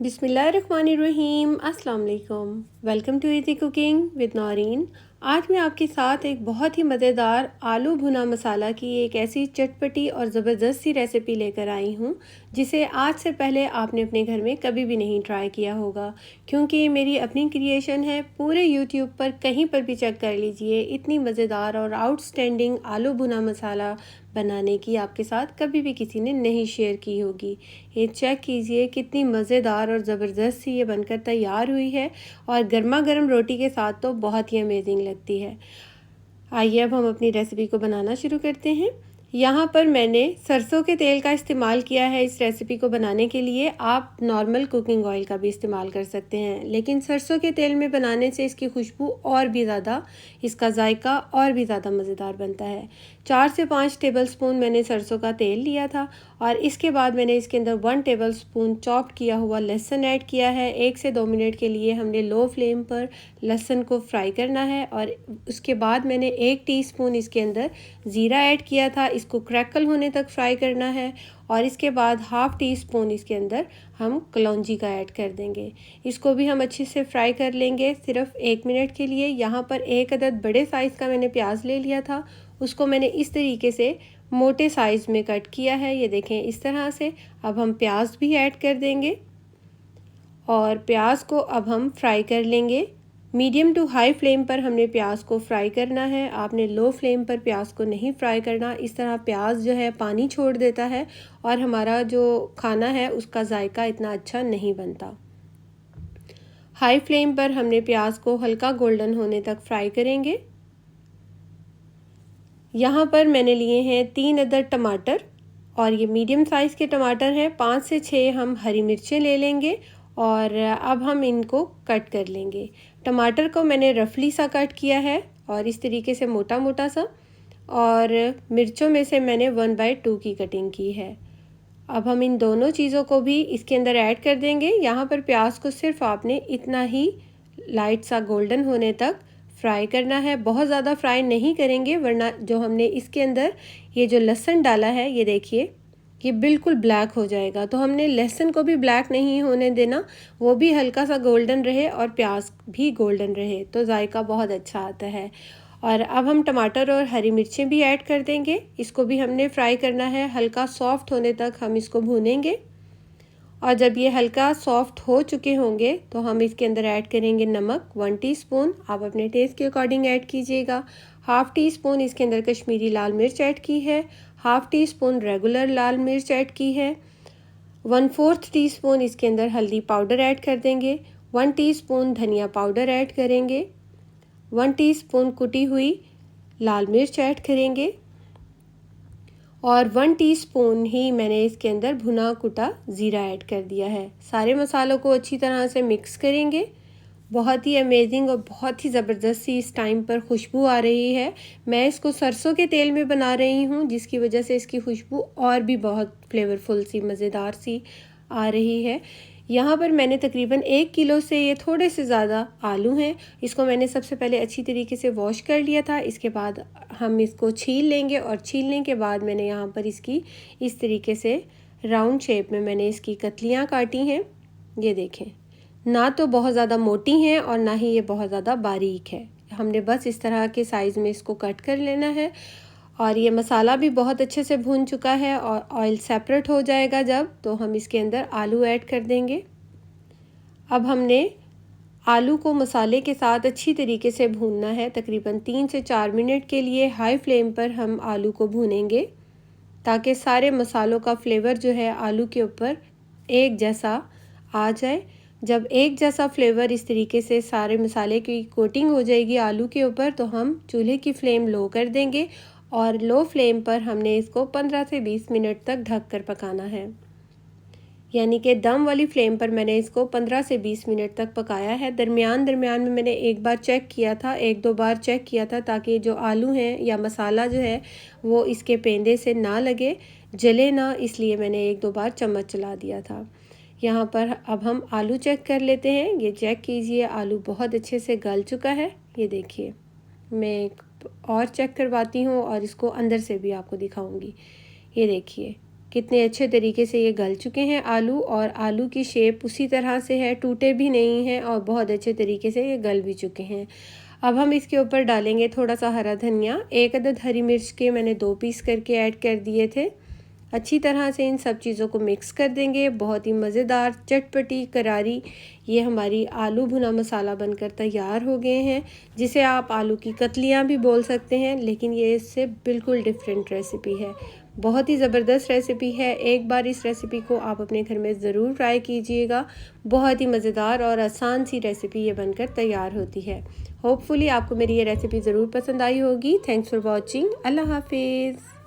बिस्मिल्लाहिर्रहमानिर्रहीम। अस्सलाम वालेकुम। Welcome to easy cooking with Naureen. आज मैं आपके साथ एक बहुत ही मज़ेदार आलू भुना मसाला की एक ऐसी चटपटी और ज़बरदस्त सी रेसिपी लेकर आई हूँ जिसे आज से पहले आपने अपने घर में कभी भी नहीं ट्राई किया होगा, क्योंकि ये मेरी अपनी क्रिएशन है। पूरे यूट्यूब पर कहीं पर भी चेक कर लीजिए, इतनी मज़ेदार और आउटस्टैंडिंग आलू भुना मसाला बनाने की आपके साथ कभी भी किसी ने नहीं शेयर की होगी। ये चेक कीजिए कितनी मज़ेदार और ज़बरदस्त सी ये बनकर तैयार हुई है और गर्मा गर्म रोटी के साथ तो बहुत ही अमेजिंग लगती है। आइए अब हम अपनी रेसिपी को बनाना शुरू करते हैं। यहाँ पर मैंने सरसों के तेल का इस्तेमाल किया है इस रेसिपी को बनाने के लिए। आप नॉर्मल कुकिंग ऑयल का भी इस्तेमाल कर सकते हैं, लेकिन सरसों के तेल में बनाने से इसकी खुशबू और भी ज़्यादा, इसका जायका और भी ज़्यादा मज़ेदार बनता है। 4 से 5 टेबलस्पून मैंने सरसों का तेल लिया था और इसके बाद मैंने इसके अंदर 1 टेबलस्पून चॉप्ड किया हुआ लहसुन ऐड किया है। 1 से 2 मिनट के लिए हमने लो फ्लेम पर लहसुन को फ्राई करना है और उसके बाद मैंने 1 टीस्पून इसके अंदर ज़ीरा ऐड किया था। इसको क्रैकल होने तक फ्राई करना है और इसके बाद हाफ़ टी स्पून इसके अंदर हम कलौंजी का ऐड कर देंगे। इसको भी हम अच्छे से फ्राई कर लेंगे सिर्फ 1 मिनट के लिए। यहाँ पर 1 अदद बड़े साइज़ का मैंने प्याज ले लिया था, उसको मैंने इस तरीके से मोटे साइज़ में कट किया है। ये देखें इस तरह से। अब हम प्याज भी ऐड कर देंगे और प्याज को अब हम फ्राई कर लेंगे। मीडियम टू हाई फ्लेम पर हमने प्याज को फ्राई करना है। आपने लो फ्लेम पर प्याज को नहीं फ्राई करना। इस तरह प्याज जो है पानी छोड़ देता है और हमारा जो खाना है उसका जायका इतना अच्छा नहीं बनता। हाई फ्लेम पर हमने प्याज को हल्का गोल्डन होने तक फ्राई करेंगे। यहाँ पर मैंने लिए हैं 3 अदद टमाटर और ये मीडियम साइज़ के टमाटर हैं। 5 से 6 हम हरी मिर्चें ले लेंगे और अब हम इनको कट कर लेंगे। टमाटर को मैंने रफली सा कट किया है और इस तरीके से मोटा मोटा सा, और मिर्चों में से मैंने 1/2 की कटिंग की है। अब हम इन दोनों चीज़ों को भी इसके अंदर ऐड कर देंगे। यहाँ पर प्याज को सिर्फ आपने इतना ही लाइट सा गोल्डन होने तक फ्राई करना है, बहुत ज़्यादा फ्राई नहीं करेंगे, वरना जो हमने इसके अंदर ये जो लहसुन डाला है ये देखिए ये बिल्कुल ब्लैक हो जाएगा। तो हमने लहसुन को भी ब्लैक नहीं होने देना, वो भी हल्का सा गोल्डन रहे और प्याज भी गोल्डन रहे, तो जायका बहुत अच्छा आता है। और अब हम टमाटर और हरी मिर्चें भी ऐड कर देंगे। इसको भी हमने फ्राई करना है, हल्का सॉफ्ट होने तक हम इसको भूनेंगे। और जब ये हल्का सॉफ्ट हो चुके होंगे तो हम इसके अंदर ऐड करेंगे नमक 1 टीस्पून। आप अपने टेस्ट के अकॉर्डिंग ऐड कीजिएगा। हाफ़ टी स्पून इसके अंदर कश्मीरी लाल मिर्च ऐड की है। हाफ़ टी स्पून रेगुलर लाल मिर्च ऐड की है। 1/4 टीस्पून इसके अंदर हल्दी पाउडर ऐड कर देंगे। 1 टीस्पून धनिया पाउडर ऐड करेंगे। 1 टीस्पून कुटी हुई लाल मिर्च ऐड करेंगे और 1 टीस्पून ही मैंने इसके अंदर भुना कुटा ज़ीरा ऐड कर दिया है। सारे मसालों को अच्छी तरह से मिक्स करेंगे। बहुत ही अमेजिंग और बहुत ही ज़बरदस्त सी इस टाइम पर खुशबू आ रही है। मैं इसको सरसों के तेल में बना रही हूँ, जिसकी वजह से इसकी खुशबू और भी बहुत फ्लेवरफुल सी मज़ेदार सी आ रही है। यहाँ पर मैंने तकरीबन 1 किलो से ये थोड़े से ज़्यादा आलू हैं। इसको मैंने सबसे पहले अच्छी तरीके से वॉश कर लिया था। इसके बाद हम इसको छील लेंगे और छीलने के बाद मैंने यहाँ पर इसकी इस तरीके से राउंड शेप में मैंने इसकी कतलियाँ काटी हैं। ये देखें, ना तो बहुत ज़्यादा मोटी हैं और ना ही ये बहुत ज़्यादा बारीक है। हमने बस इस तरह के साइज़ में इसको कट कर लेना है। और ये मसाला भी बहुत अच्छे से भून चुका है और ऑयल सेपरेट हो जाएगा जब, तो हम इसके अंदर आलू ऐड कर देंगे। अब हमने आलू को मसाले के साथ अच्छी तरीके से भूनना है। तकरीबन 3 से 4 मिनट के लिए हाई फ्लेम पर हम आलू को भूनेंगे, ताकि सारे मसालों का फ्लेवर जो है आलू के ऊपर एक जैसा आ जाए। जब एक जैसा फ्लेवर इस तरीके से सारे मसाले की कोटिंग हो जाएगी आलू के ऊपर, तो हम चूल्हे की फ्लेम लो कर देंगे और लो फ्लेम पर हमने इसको 15 से 20 मिनट तक ढक कर पकाना है। यानी कि दम वाली फ्लेम पर मैंने इसको 15 से 20 मिनट तक पकाया है। दरमियान में मैंने एक बार चेक किया था, 1-2 बार चेक किया था, ताकि जो आलू हैं या मसाला जो है वो इसके पेंदे से ना लगे, जले ना, इसलिए मैंने 1-2 बार चम्मच चला दिया था। यहाँ पर अब हम आलू चेक कर लेते हैं। ये चेक कीजिए, आलू बहुत अच्छे से गल चुका है। ये देखिए, मैं एक और चेक करवाती हूँ और इसको अंदर से भी आपको दिखाऊंगी। ये देखिए, कितने अच्छे तरीके से ये गल चुके हैं आलू, और आलू की शेप उसी तरह से है, टूटे भी नहीं हैं और बहुत अच्छे तरीके से ये गल भी चुके हैं। अब हम इसके ऊपर डालेंगे थोड़ा सा हरा धनिया। 1 अदद हरी मिर्च के मैंने 2 पीस करके ऐड कर दिए थे। अच्छी तरह से इन सब चीज़ों को मिक्स कर देंगे। बहुत ही मज़ेदार, चटपटी, करारी ये हमारी आलू भुना मसाला बनकर तैयार हो गए हैं, जिसे आप आलू की कतलियाँ भी बोल सकते हैं, लेकिन ये इससे बिल्कुल डिफरेंट रेसिपी है। बहुत ही ज़बरदस्त रेसिपी है। एक बार इस रेसिपी को आप अपने घर में ज़रूर ट्राई कीजिएगा। बहुत ही मज़ेदार और आसान सी रेसिपी ये बनकर तैयार होती है। होपफुली आपको मेरी ये रेसिपी ज़रूर पसंद आई होगी। Thanks for watching. अल्लाह हाफिज़।